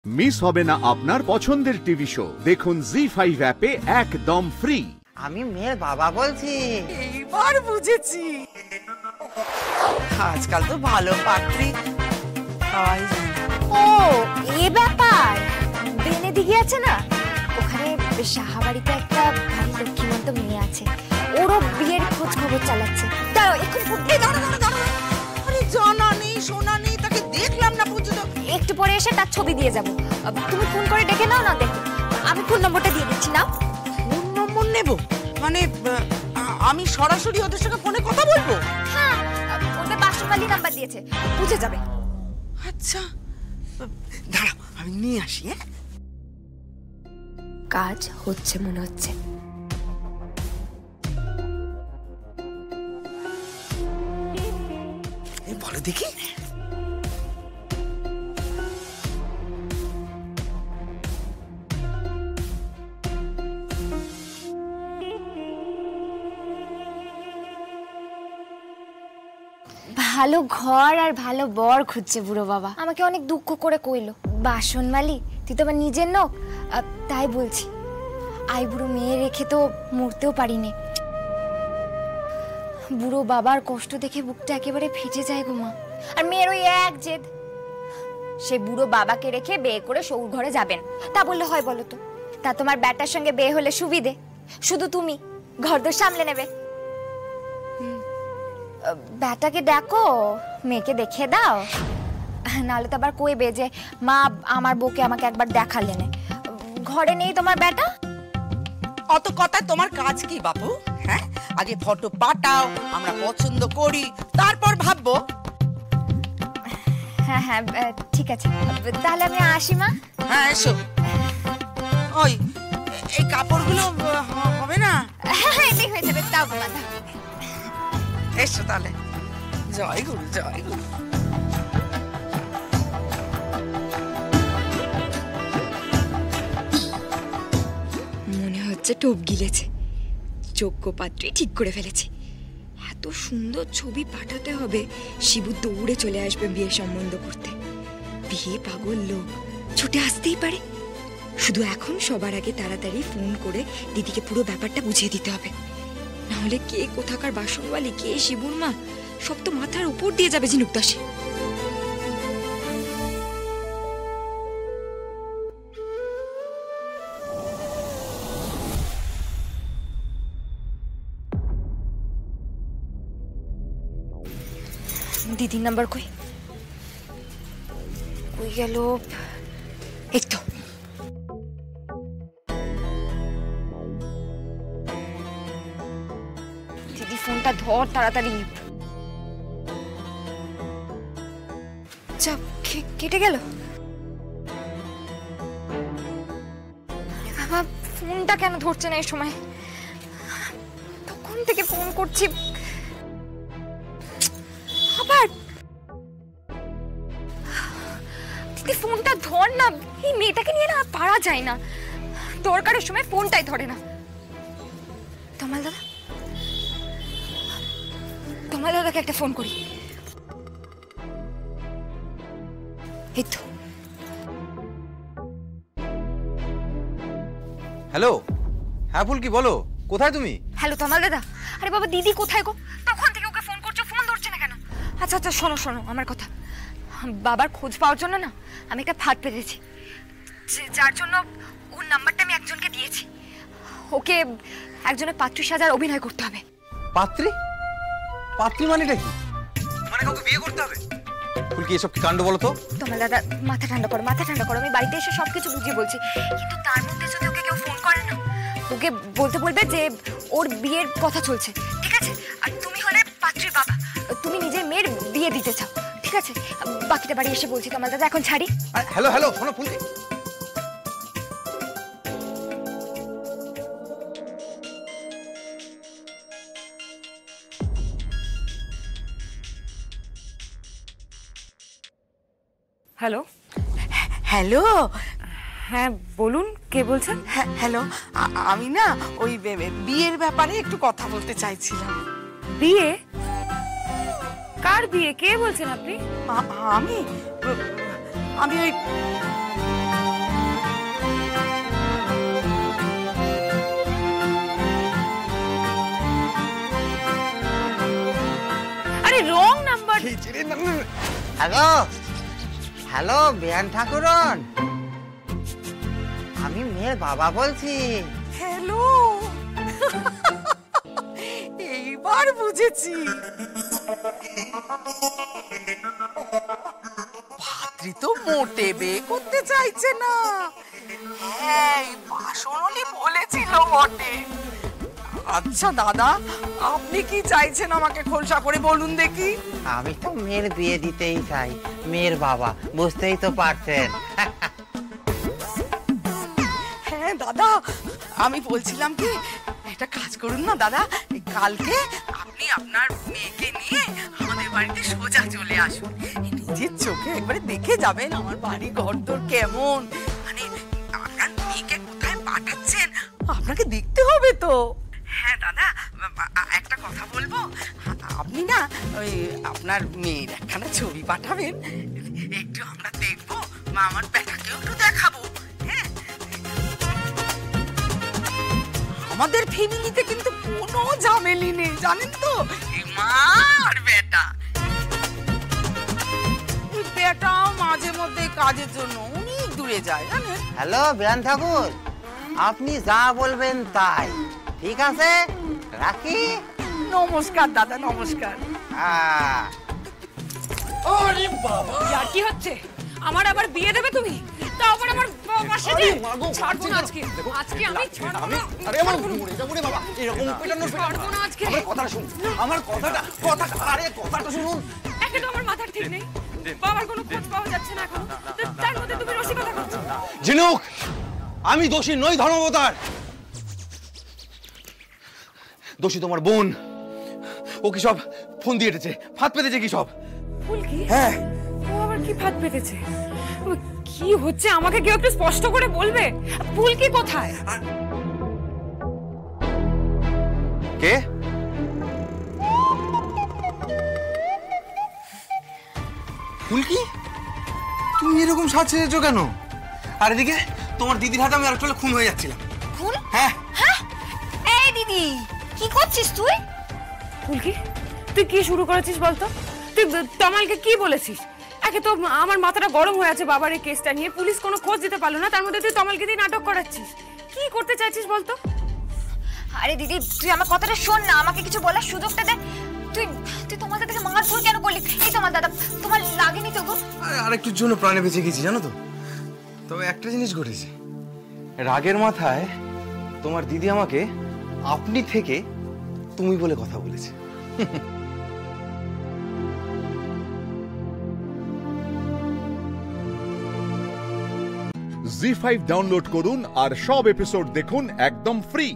Miss হবে না আপনার পছন্দের টিভি শো। দেখুন জি5 অ্যাপে একদম ফ্রি। আমি মেয়ের বাবা বলছি। এইবার বুঝেছি, আজকাল তো ভালো পাত্রী পাওয়াই যায় না। ও এই ব্যাপার। বেনে দিকে আছে না, ওখানে সাহাবাড়িতে একটা ভারী লক্ষ্মীমন্ত মেয়ে আছে, ওরও বিয়ের খোঁজ খবর চালাচ্ছে। দাঁড়াও এখন আরে জানা নেই শোনা নেই, তাকে দেখলাম না পর্যন্ত। একটু পরে এসে তার ছবি দিয়ে যাব। তুমি ফোন করে ডেকে নাও না, দেখো আমি ফোন নম্বরটা দিয়ে দিচ্ছি। নাও। ফোন নম্বর নেব মানে আমি সরাসরি ওদের সঙ্গে ফোনে কথা বলবো? হ্যাঁ, ওদের বাসুমালি নাম্বার দিয়েছে, বুঝে যাবে। আচ্ছা দাঁড়াও আমি নিয়ে আসি। হ্যাঁ, কাজ হচ্ছে মনে হচ্ছে। বলো দেখি। ভালো ঘর আর ভালো বর খুঁজছে বুড়ো বাবা। আমাকে অনেক দুঃখ করে কইলো, বাসনমালি তুই তো আমার নিজের নোক, তাই বলছি আই বুড়ো মেয়ে রেখে তো মরতেও পারিনি। বুড়ো বাবার কষ্ট দেখে বুকটা একেবারে ফেটে যায় গো মা। আর মেয়ের ওই এক জেদ, সে বুড়ো বাবাকে রেখে বিয়ে করে সৌর ঘরে যাবেন। তা বললে হয় বলো তো? তা তোমার ব্যাটার সঙ্গে বিয়ে হলে সুবিধে, শুধু তুমি ঘরদোর সামলে নেবে। ব্যাটাকে ডাকো, মেয়েকে দেখিয়ে দাও, নাহলে তো আবার কইবে যে মা আমার বউকে আমাকে একবার দেখালে না। ঘরে নেই তোমার ব্যাটা। অত কথা তোমার কাজ কি বাপু? হ্যাঁ, আগে ফটো পাঠাও, আমরা পছন্দ করি, তারপর ভাববো। হ্যাঁ হ্যাঁ ঠিক আছে, তাহলে আমি আসি মা। হ্যাঁ এসো। ওই এই কাপড়গুলো হবে না? হ্যাঁ হ্যাঁ এটাই হয়ে যাবে, তাও মা দাও। এসো তাহলে। জয় গুরু জয় গুরু। মনে হচ্ছে টোপ গিলেছে, যোগ্য পাত্রে ঠিক করে ফেলেছে। এত সুন্দর ছবি পাঠাতে হবে, শিবু দৌড়ে চলে আসবে বিয়ে সম্বন্ধ করতে। বিয়ে পাগল লোক, ছুটে আসতেই পারে। শুধু এখন সবার আগে তাড়াতাড়ি ফোন করে দিদিকে পুরো ব্যাপারটা বুঝিয়ে দিতে হবে, নাহলে কে কোথাকার বাসনওয়ালি, কে শিবুর মা, সব তো মাথার উপর দিয়ে যাবে ঝিনুক দাসে। দিদির নাম্বার কই কই গেল? এই তো। দিদি ফোনটা ধর তাড়াতাড়ি। চাপ কেটে গেল। বাবা ফোনটা কেন ধরছে না এই সময়? তখন থেকে ফোন করছি, আবার দিদি ফোনটা ধর না। এই মেয়েটাকে নিয়ে না পারা যায় না, দরকারের সময় ফোনটাই ধরে না। তমাল দাদা, তমাল দাদাকে একটা ফোন করি। এই তো। হ্যালো, হ্যাঁ ফুলকি বলো, কোথায় তুমি? হ্যালো তমাল দাদা। আরে বাবা দিদি কোথায় গো? তখন থেকে ওকে ফোন করছো, ফোন ধরছে না কেন? আচ্ছা আচ্ছা শোনো শোনো আমার কথা। বাবার খোঁজ পাওয়ার জন্য না আমি একটা ফাঁদ পেতেছি, যার জন্য ওর নাম্বারটা আমি একজনকে দিয়েছি। ওকে একজনের পাত্রী সাজার অভিনয় করতে হবে। পাত্রী? পাত্রী মানেটা কি? মানে কাউকে বিয়ে করতে হবে? ফুলকি এসব কি কাণ্ড বলো তো? তোমার দাদা মাথা ঠান্ডা করো, মাথা ঠান্ডা করো। আমি বাড়িতে এসে সবকিছু বুঝিয়ে বলছি, কিন্তু তার মধ্যে যদি ওকে কেউ ফোন করে না, ওকে বলতে বলবে যে ওর বিয়ের কথা চলছে, ঠিক আছে? আর তুমি হলে পাত্রীর বাবা, তুমি নিজের মেয়ের বিয়ে দিতে চাও, ঠিক আছে? বাকিটা বাড়ি এসে বলছি। তোমার দাদা এখন ছাড়ি। হ্যালো হ্যালো শোনো ফুলকি। Hello hello. হ্যাঁ বলুন, কে বলছেন? হ্যালো, আমি না ওই বিয়ের ব্যাপারে একটু কথা বলতে চাইছিলাম। বিয়ে? কার বিয়ে? কে বলছেন আপনি? আমি আমি ওই রং নাম্বার। হ্যালো হ্যালো বেয়ান ঠাকুরন, আমি মেয়ের বাবা বলছি। হ্যালো, এইবার বুঝেছি। ভাদ্রি তো মোটে বিয়ে করতে চাইছে না। হ্যাঁ, এই বাসনলি বলেছিল বটে। আচ্ছা দাদা, আপনি কি চাইছেন আমাকে খোলসা করে বলুন দেখি। আমি তো মেয়ের বিয়ে দিতেই চাই, মেয়ের বাবা, বুঝতেই তো পারছেন। হ্যাঁ দাদা, আমি বলছিলাম কি, একটা কাজ করুন না দাদা, কালকে আপনি আপনার মেয়েকে নিয়ে আমাদের বাড়িতে সোজা চলে আসুন। নিজের চোখে একবারে দেখে যাবেন আমার বাড়ি ঘরদোর কেমন, মানে আপনার মেয়েকে কোথায় পাঠাচ্ছেন আপনাকে দেখতে হবে তো। হ্যাঁ দাদা, একটা কথা বলবো, আপনি না ওই আপনার মেয়ের একখানা ছবি পাঠাবেন, একটু আমরা দেখবো, মা আমার বেটাকেও একটু দেখাবো। হ্যাঁ, আমাদের ফ্যামিলিতে কিন্তু কোনো ঝামেলি নেই, জানেন তো, এই মা আর বেটা। বেটাও মাঝে মধ্যে কাজের জন্য অনেক দূরে যায়, জানেন। হ্যালো বেয়ান ঠাকুর, আপনি যা বলবেন তাই, ঠিক আছে, রাখি। নমস্কার দাদা, নমস্কার। আর কি হচ্ছে? আমার আবার বিয়ে দেবে তুমি? তাও আবার আমার পাশে যে ছাড়বো না আজকে। আজকে আমি ছাড়বো না। আরে আমার মরে যাবো রে বাবা, এরকম পেটানোর ছাড়বো না আজকে। আমার কথাটা শুনুন, আমার কথাটা আরে কথাটা শুনুন। একে তো আমার মাথার ঠিক নেই, বাবার কোনো খোঁজ পাওয়া যাচ্ছে না এখন, তার মধ্যে তুমি রসিকতা করছো। ঝিনুক, আমি দোষী নই ধর্মাবতার, দোষী তোমার বোন। ও কি সব ফোন দিয়ে এটেছে, ফাঁদ পেতেছে কি সব। ফুলকি? হ্যাঁ। ও আবার কি ফাঁদ পেতেছে? ও কি হচ্ছে আমাকে কেউ একটু স্পষ্ট করে বলবে? ফুলকি কোথায়? কে? ফুলকি, তুমি এরকম সাজ সেজেছো কেন? আর এদিকে তোমার দিদির হাতে আমি আরেকটা খুন হয়ে যাচ্ছিলাম। খুন? হ্যাঁ। হ্যাঁ, এই দিদি কি করছিস তুই? ফুলকি, তুই কি শুরু করেছিস বলতো? তুই তমালকে কি বলেছিস? একে তো আমার মাথাটা গরম হয়ে আছে বাবার এই কেসটা নিয়ে, পুলিশ কোনো খোঁজ দিতে পারলো না, তার মধ্যে তুই তমালকে দিয়ে নাটক করাচ্ছিস। কি করতে চাইছিস বলতো? আরে দিদি, তুই আমার কথাটা শোন না, আমাকে কিছু বলার সুযোগটা দে। তুই তুই তোমার দাদাকে মারধর কেন করলি? এই তোমার দাদা, তোমার লাগেনি তো গো? আরেকটুর জন্য প্রাণে বেঁচে গেছি জানো তো। তবে একটা জিনিস ঘটেছে, রাগের মাথায় তোমার দিদি আমাকে আপনি থেকে তুমি বলে কথা বলেছে। জি5 ডাউনলোড করুন আর সব এপিসোড দেখুন একদম ফ্রি।